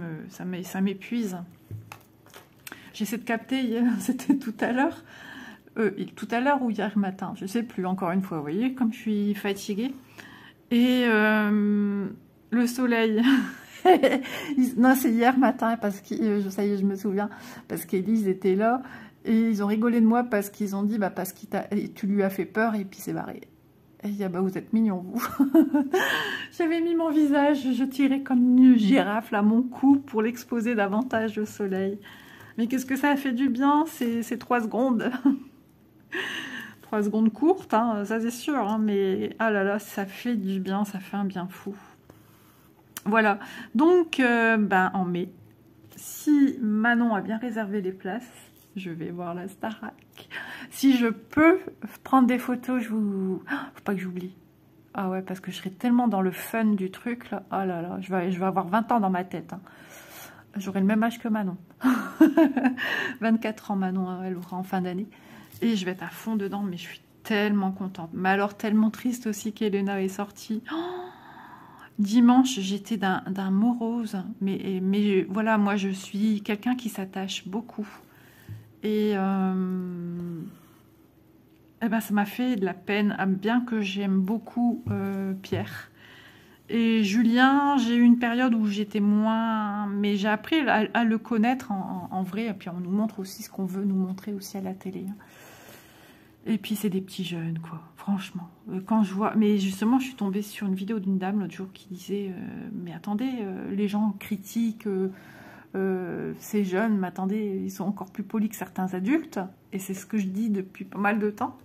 m'épuise. J'essaie de capter, c'était tout à l'heure ou hier matin, je sais plus, encore une fois, vous voyez, comme je suis fatiguée. Et le soleil, non, c'est hier matin, parce que, ça y est, je me souviens, parce qu'Élise était là, et ils ont rigolé de moi parce qu'ils ont dit, bah, parce que tu lui as fait peur et puis c'est barré. Et il dit, ah bah vous êtes mignons, vous. J'avais mis mon visage, je tirais comme une girafe, là, mon cou, pour l'exposer davantage au soleil. Mais qu'est-ce que ça a fait du bien, ces 3 secondes. 3 secondes courtes, hein, ça c'est sûr, hein, mais ah là là, ça fait du bien, ça fait un bien fou. Voilà, donc ben, en mai, si Manon a bien réservé les places, je vais voir la Starac. Si je peux prendre des photos, je vous... faut pas que j'oublie. Ah ouais, parce que je serai tellement dans le fun du truc, là. Oh là là, je vais avoir 20 ans dans ma tête. Hein. J'aurai le même âge que Manon. 24 ans, Manon, hein, elle aura en fin d'année. Et je vais être à fond dedans, mais je suis tellement contente. Mais alors, tellement triste aussi qu'Elena est sortie. Oh, dimanche, j'étais d'un morose. Mais voilà, moi, je suis quelqu'un qui s'attache beaucoup. Et eh ben, ça m'a fait de la peine, bien que j'aime beaucoup Pierre. Et Julien, j'ai eu une période où j'étais moins... Mais j'ai appris à le connaître en vrai. Et puis on nous montre aussi ce qu'on veut nous montrer aussi à la télé. Et puis c'est des petits jeunes, quoi. Franchement. Quand je vois... Mais justement, je suis tombée sur une vidéo d'une dame l'autre jour qui disait mais attendez, les gens critiquent ces jeunes, mais attendez, ils sont encore plus polis que certains adultes. Et c'est ce que je dis depuis pas mal de temps.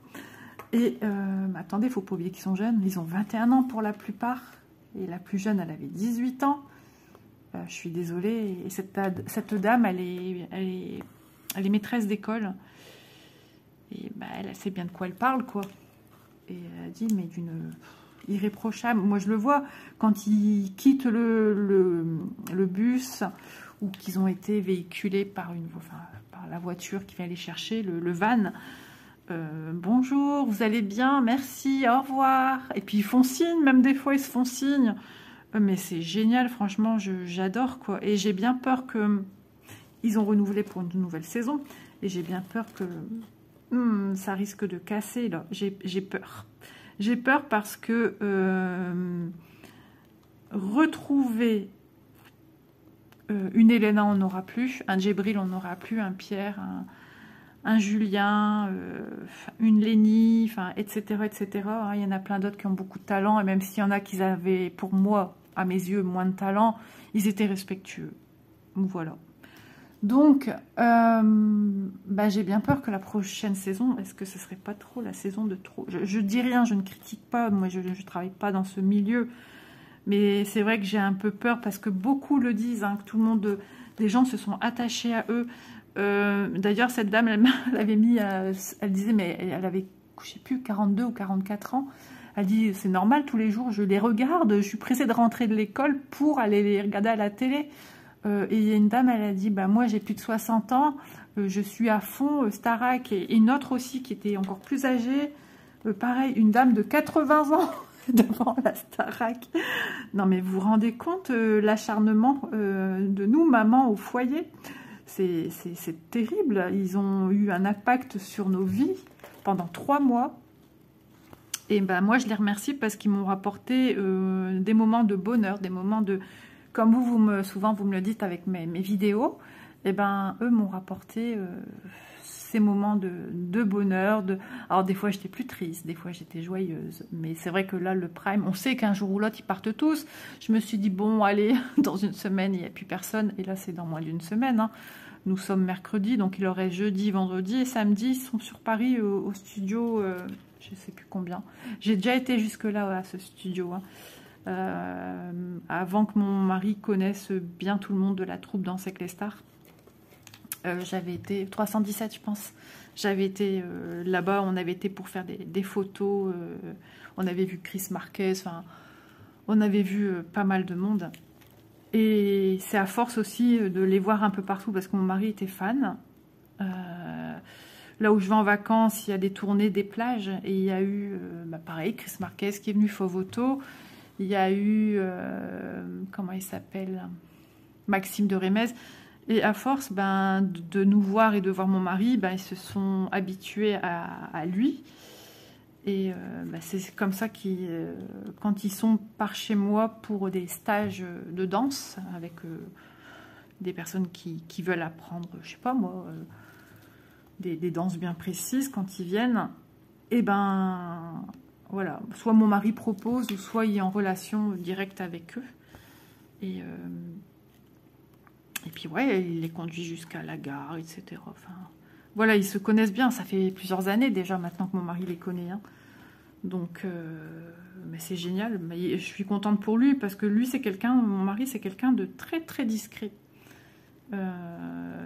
Et mais attendez, il ne faut pas oublier qu'ils sont jeunes. Ils ont 21 ans pour la plupart. Et la plus jeune, elle avait 18 ans. Je suis désolée. Et cette dame, elle est maîtresse d'école. Et bah, elle sait bien de quoi elle parle, quoi. Et elle a dit, mais d'une irréprochable. Moi, je le vois, quand ils quittent le bus ou qu'ils ont été véhiculés par la voiture qui vient les chercher, le van. Bonjour, vous allez bien, merci, au revoir. Et puis ils font signe, même des fois ils se font signe. Mais c'est génial, franchement, j'adore, quoi. Et j'ai bien peur que ils ont renouvelé pour une nouvelle saison. Et j'ai bien peur que ça risque de casser, là. J'ai peur. J'ai peur parce que retrouver une Elena, on n'aura plus. Un Djibril, on n'aura plus. Un Pierre, un Julien, une Lénie, enfin, etc., etc. Il y en a plein d'autres qui ont beaucoup de talent, et même s'il y en a qui avaient, pour moi, à mes yeux, moins de talent, ils étaient respectueux. Voilà. Donc, bah, j'ai bien peur que la prochaine saison, est-ce que ce serait pas trop la saison de trop? Je dis rien, je ne critique pas, moi je ne travaille pas dans ce milieu, mais c'est vrai que j'ai un peu peur parce que beaucoup le disent, hein, que tout le monde, les gens se sont attachés à eux. D'ailleurs, cette dame, elle avait mis, elle disait, mais elle avait, je sais plus, 42 ou 44 ans. Elle dit, c'est normal, tous les jours, je les regarde, je suis pressée de rentrer de l'école pour aller les regarder à la télé. Et il y a une dame, elle a dit, bah, moi, j'ai plus de 60 ans, je suis à fond, Starac, et une autre aussi qui était encore plus âgée, pareil, une dame de 80 ans devant la Starac. Non, mais vous vous rendez compte, l'acharnement de nous, maman, au foyer? C'est terrible. Ils ont eu un impact sur nos vies pendant 3 mois. Et ben moi, je les remercie parce qu'ils m'ont rapporté des moments de bonheur, des moments de... Comme souvent, vous me le dites avec mes vidéos. Et ben, eux m'ont rapporté ces moments de bonheur. Alors, des fois, j'étais plus triste, des fois, j'étais joyeuse. Mais c'est vrai que là, le prime, on sait qu'un jour ou l'autre, ils partent tous. Je me suis dit, bon, allez, dans une semaine, il n'y a plus personne. Et là, c'est dans moins d'une semaine, hein. Nous sommes mercredi, donc il aurait jeudi, vendredi et samedi. Ils sont sur Paris au studio, je ne sais plus combien. J'ai déjà été jusque-là à ce studio, hein. Avant que mon mari connaisse bien tout le monde de la troupe Danser avec les stars. J'avais été 317, je pense. J'avais été là-bas, on avait été pour faire des photos. On avait vu Chris Marquez, enfin, on avait vu pas mal de monde. Et c'est à force aussi de les voir un peu partout parce que mon mari était fan. Là où je vais en vacances, il y a des tournées des plages. Et il y a eu, pareil, Chris Marquez qui est venu, Fovoto. Il y a eu, comment il s'appelle, Maxime de Rémez. Et à force de nous voir et de voir mon mari, ils se sont habitués à lui. Et c'est comme ça qu'ils, quand ils sont par chez moi pour des stages de danse avec des personnes qui veulent apprendre, je sais pas moi, des danses bien précises, quand ils viennent, et voilà, soit mon mari propose, ou soit il est en relation directe avec eux. Et puis ouais, il les conduit jusqu'à la gare, etc. Enfin, voilà, ils se connaissent bien. Ça fait plusieurs années déjà maintenant que mon mari les connaît. Hein. Donc, mais c'est génial. Mais je suis contente pour lui parce que lui, c'est quelqu'un, mon mari, c'est quelqu'un de très très discret.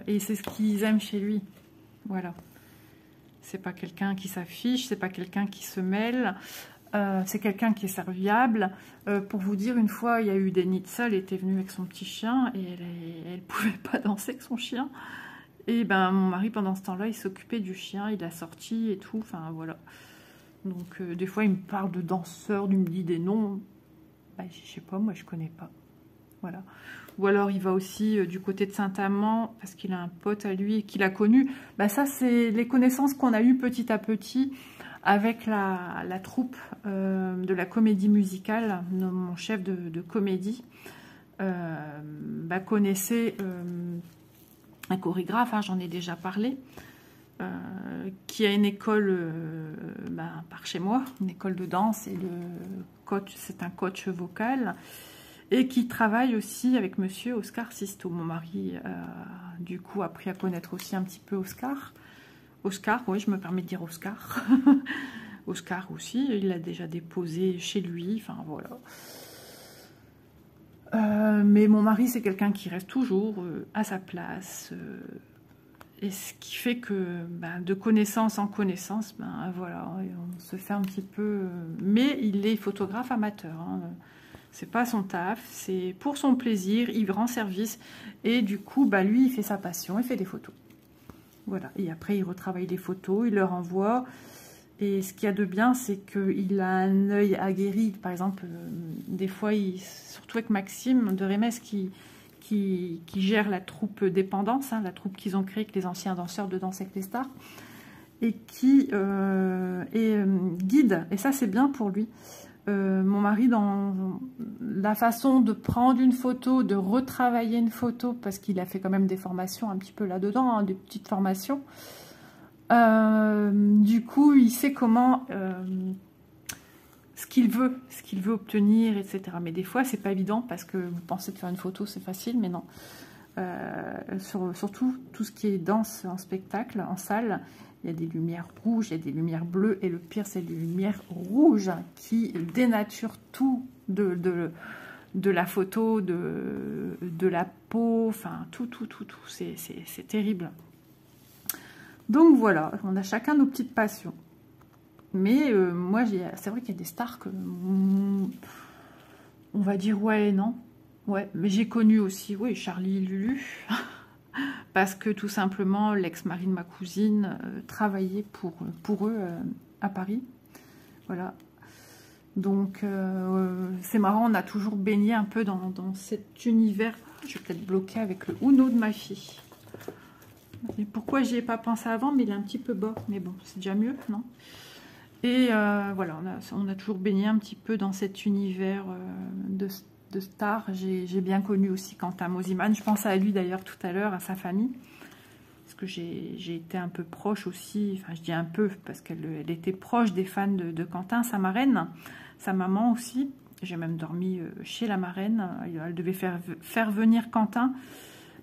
Et c'est ce qu'ils aiment chez lui. Voilà. C'est pas quelqu'un qui s'affiche, c'est pas quelqu'un qui se mêle. C'est quelqu'un qui est serviable. Pour vous dire, une fois, il y a eu des Nitsa, elle était venue avec son petit chien et elle pouvait pas danser avec son chien. Et ben mon mari, pendant ce temps-là, il s'occupait du chien, il l'a sorti et tout. Enfin, voilà. Donc, des fois, il me parle de danseurs, il me dit des noms. Bah, je sais pas, moi, je connais pas. Voilà. Ou alors, il va aussi du côté de Saint-Amand, parce qu'il a un pote à lui qu'il a connu. Bah, ça, c'est les connaissances qu'on a eues petit à petit avec la troupe de la comédie musicale. Mon chef de comédie bah, connaissait un chorégraphe, hein, j'en ai déjà parlé. Qui a une école par chez moi, une école de danse et de coach, c'est un coach vocal, et qui travaille aussi avec monsieur Oscar Sisto. Mon mari du coup appris à connaître aussi un petit peu Oscar. Oscar, oui, je me permets de dire Oscar. Oscar aussi, il l'a déjà déposé chez lui, enfin voilà. Mais mon mari, c'est quelqu'un qui reste toujours à sa place. Et ce qui fait que de connaissance en connaissance, voilà, on se fait un petit peu... Mais il est photographe amateur. Hein. C'est pas son taf, c'est pour son plaisir, il rend service. Et du coup, lui, il fait sa passion, il fait des photos. Voilà. Et après, il retravaille les photos, il leur envoie. Et ce qu'il y a de bien, c'est qu'il a un œil aguerri. Par exemple, des fois, surtout avec Maxime de Rémès, qui gère la troupe Dépendance, hein, la troupe qu'ils ont créée avec les anciens danseurs de Danse avec les stars, et qui guide, et ça c'est bien pour lui. Mon mari, dans la façon de prendre une photo, de retravailler une photo, parce qu'il a fait quand même des formations un petit peu là-dedans, hein, des petites formations, du coup il sait comment... ce qu'il veut obtenir, etc. Mais des fois, c'est pas évident parce que vous pensez de faire une photo, c'est facile, mais non. Surtout, tout ce qui est danse en spectacle, en salle, il y a des lumières rouges, il y a des lumières bleues, et le pire, c'est les lumières rouges qui dénaturent tout de la photo, de la peau, enfin, tout. C'est terrible. Donc voilà, on a chacun nos petites passions. Mais moi, c'est vrai qu'il y a des stars que... on va dire ouais et non. Ouais, mais j'ai connu aussi, oui, Charlie et Lulu. Parce que tout simplement, l'ex-mari de ma cousine travaillait pour eux à Paris. Voilà. Donc, c'est marrant, on a toujours baigné un peu dans cet univers. Je vais peut-être bloquer avec le Uno de ma fille. Et pourquoi j'y ai pas pensé avant, mais il est un petit peu bas. Mais bon, c'est déjà mieux, non ? Et voilà, on a toujours baigné un petit peu dans cet univers de stars. J'ai bien connu aussi Quentin Mosiman. Je pense à lui d'ailleurs tout à l'heure, à sa famille. Parce que j'ai été un peu proche aussi. Enfin, je dis un peu parce qu'elle était proche des fans de Quentin, sa marraine. Sa maman aussi. J'ai même dormi chez la marraine. Elle devait faire venir Quentin.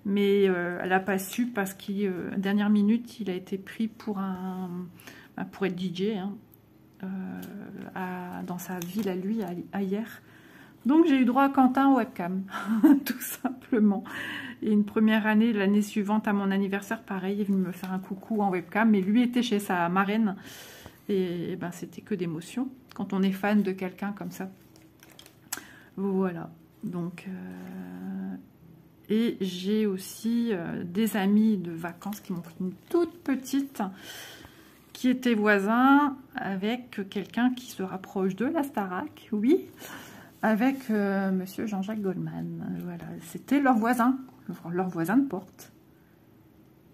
Mais elle n'a pas su parce qu'à dernière minute, il a été pris pour être DJ, hein. Dans sa ville à lui, à hier. Donc j'ai eu droit à Quentin en webcam, tout simplement. Et une première année, l'année suivante à mon anniversaire, pareil, il est venu me faire un coucou en webcam, mais lui était chez sa marraine. Et c'était que d'émotion quand on est fan de quelqu'un comme ça. Voilà. Donc, et j'ai aussi des amis de vacances qui m'ont fait une toute petite... qui était voisin avec quelqu'un qui se rapproche de la Starac, oui, avec monsieur Jean-Jacques Goldman. Voilà, c'était leur voisin de porte.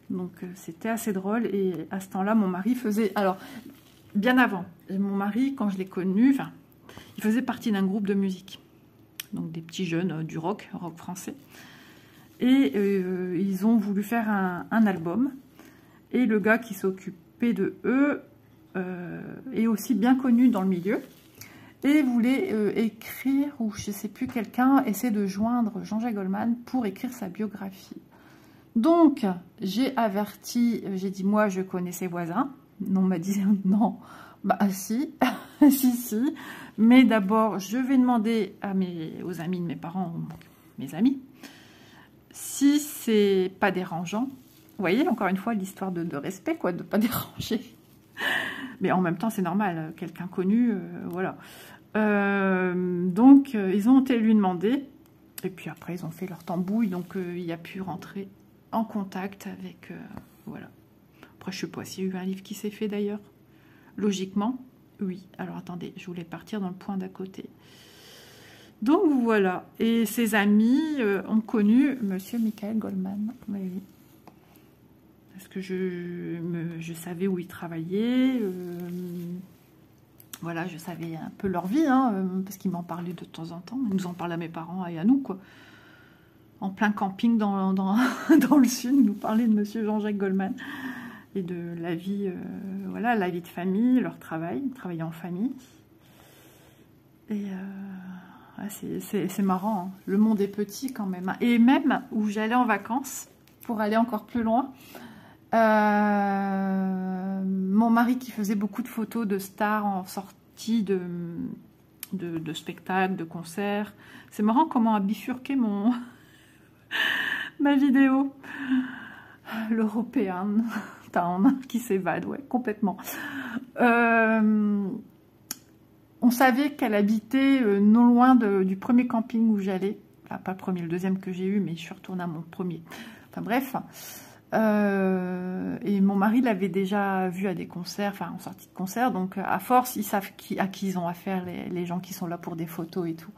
Donc c'était assez drôle. Et à ce temps-là, mon mari faisait... Alors, bien avant, mon mari, quand je l'ai connu, il faisait partie d'un groupe de musique. Donc des petits jeunes du rock français. Et ils ont voulu faire un album. Et le gars qui s'occupe de eux est aussi bien connu dans le milieu et voulait écrire, ou je sais plus, quelqu'un essaie de joindre Jean-Jacques Goldman pour écrire sa biographie. Donc, j'ai averti, j'ai dit, moi, je connais ses voisins. On m'a dit, non, bah si, si. Mais d'abord, je vais demander aux amis de mes parents, mes amis, si c'est pas dérangeant. Vous voyez, encore une fois, l'histoire de respect, quoi, de pas déranger. Mais en même temps, c'est normal, quelqu'un connu, voilà. Donc, ils ont été lui demander. Et puis après, ils ont fait leur tambouille, donc il a pu rentrer en contact avec... voilà. Après, je sais pas s'il y a eu un livre qui s'est fait d'ailleurs. Logiquement, oui. Alors, attendez, je voulais partir dans le point d'à côté. Donc, voilà. Et ses amis ont connu Monsieur Michael Goldman. Oui. Parce que je savais où il travaillait. Voilà, je savais un peu leur vie, hein, parce qu'ils m'en parlaient de temps en temps. Ils nous en parlaient à mes parents et à nous, quoi. En plein camping dans le sud, ils nous parlaient de Monsieur Jean-Jacques Goldman et de la vie, voilà, la vie de famille, leur travail, travailler en famille. Et c'est marrant, hein. Le monde est petit quand même, hein. Et même où j'allais en vacances, pour aller encore plus loin, mon mari qui faisait beaucoup de photos de stars en sortie de spectacles, de concerts. C'est marrant comment a bifurqué ma vidéo. L'European Town qui s'évade, ouais, complètement. On savait qu'elle habitait non loin du premier camping où j'allais. Enfin, pas le premier, le deuxième que j'ai eu, mais je suis retournée à mon premier. Enfin bref. Et mon mari l'avait déjà vu à des concerts, enfin en sortie de concert, donc à force ils savent à qui ils ont affaire, les gens qui sont là pour des photos et tout.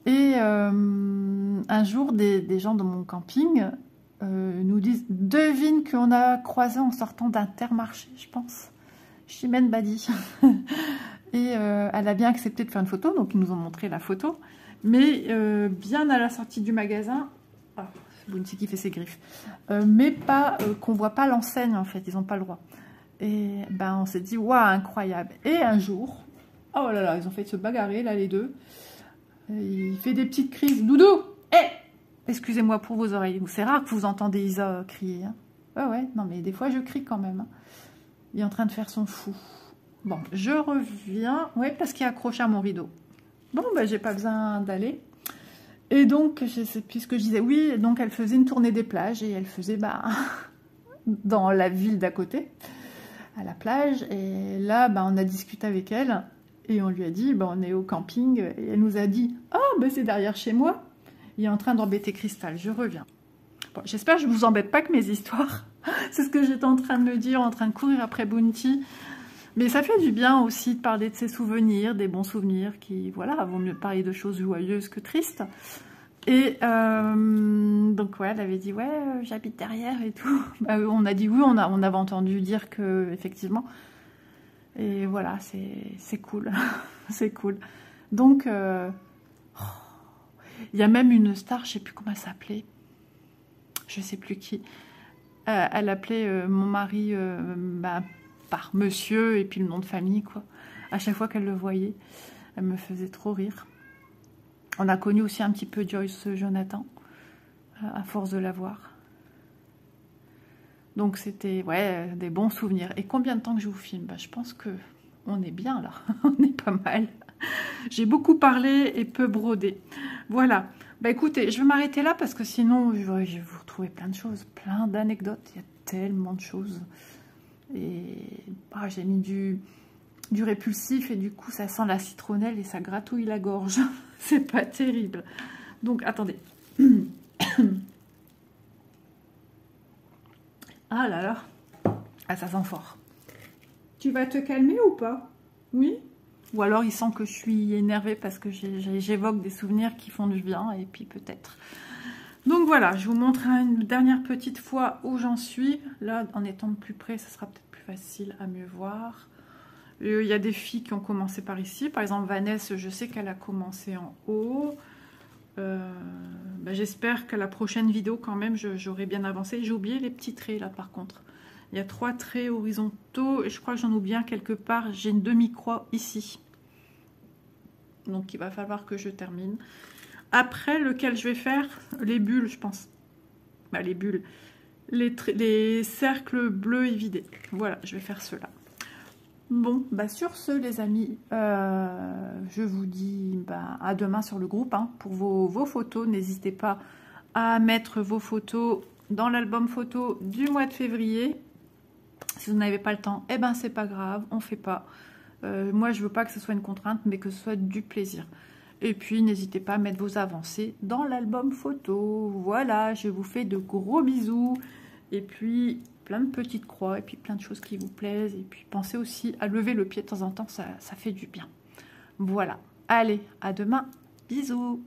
Et un jour des gens de mon camping nous disent, devine qu'on a croisé en sortant d'Intermarché, je pense, Chimène Badi. Et elle a bien accepté de faire une photo, donc ils nous ont montré la photo, mais bien à la sortie du magasin. Bounty qui fait ses griffes, mais pas qu'on voit pas l'enseigne, en fait, ils n'ont pas le droit. Et ben on s'est dit waouh, incroyable. Et un jour, oh là là, ils ont fait se bagarrer là les deux. Il fait des petites crises. Doudou, excusez-moi pour vos oreilles, c'est rare que vous entendez Isa crier, hein. Ouais, non mais des fois je crie quand même, hein. Il est en train de faire son fou. Bon, je reviens, ouais, parce qu'il est accroché à mon rideau. Bon, ben j'ai pas besoin d'aller. Et donc, puisque je disais oui, donc elle faisait une tournée des plages et elle faisait dans la ville d'à côté, à la plage. Et là, on a discuté avec elle et on lui a dit, on est au camping. Et elle nous a dit, oh, c'est derrière chez moi. Il est en train d'embêter Cristal, je reviens. Bon, j'espère que je ne vous embête pas avec mes histoires. C'est ce que j'étais en train de me dire, en train de courir après Bounty. Mais ça fait du bien aussi de parler de ses souvenirs, des bons souvenirs qui, voilà, vaut mieux parler de choses joyeuses que tristes. Et donc, ouais, elle avait dit, ouais, j'habite derrière et tout. On a dit oui, on avait entendu dire que, effectivement. Et voilà, c'est cool. C'est cool. Donc, il y a même une star, je sais plus comment elle s'appelait. Je sais plus qui. Elle appelait mon mari par monsieur et puis le nom de famille, quoi. À chaque fois qu'elle le voyait, elle me faisait trop rire. On a connu aussi un petit peu Joyce Jonathan, à force de la voir. Donc c'était, ouais, des bons souvenirs. Et combien de temps que je vous filme? Je pense que on est bien là, on est pas mal. J'ai beaucoup parlé et peu brodé. Voilà. Écoutez, je vais m'arrêter là parce que sinon, je vais vous retrouver plein de choses, plein d'anecdotes. Il y a tellement de choses. Et j'ai mis du répulsif et du coup, ça sent la citronnelle et ça gratouille la gorge. C'est pas terrible. Donc, attendez. Ah là là. Ah, ça sent fort. Tu vas te calmer ou pas? Oui? Ou alors il sent que je suis énervée parce que j'évoque des souvenirs qui font du bien, et puis peut-être. Donc voilà, je vous montre une dernière petite fois où j'en suis. Là, en étant plus près, ça sera peut-être plus facile à mieux voir. Il y a des filles qui ont commencé par ici. Par exemple, Vanessa, je sais qu'elle a commencé en haut. J'espère qu'à la prochaine vidéo, quand même, j'aurai bien avancé. J'ai oublié les petits traits, là, par contre. Il y a 3 traits horizontaux. Et je crois que j'en oublie un quelque part. J'ai une demi-croix ici. Donc, il va falloir que je termine. Après, lequel je vais faire? Les bulles, je pense. bah, les bulles, les cercles bleus évidés. Voilà, je vais faire cela. Bon, bah sur ce les amis, je vous dis bah, à demain sur le groupe hein, pour vos photos. N'hésitez pas à mettre vos photos dans l'album photo du mois de février. Si vous n'avez pas le temps, eh ben c'est pas grave, on fait pas. Moi je veux pas que ce soit une contrainte, mais que ce soit du plaisir. Et puis n'hésitez pas à mettre vos avancées dans l'album photo. Voilà, je vous fais de gros bisous. Et puis plein de petites croix et puis plein de choses qui vous plaisent. Et puis pensez aussi à lever le pied de temps en temps, ça fait du bien. Voilà, allez, à demain, bisous.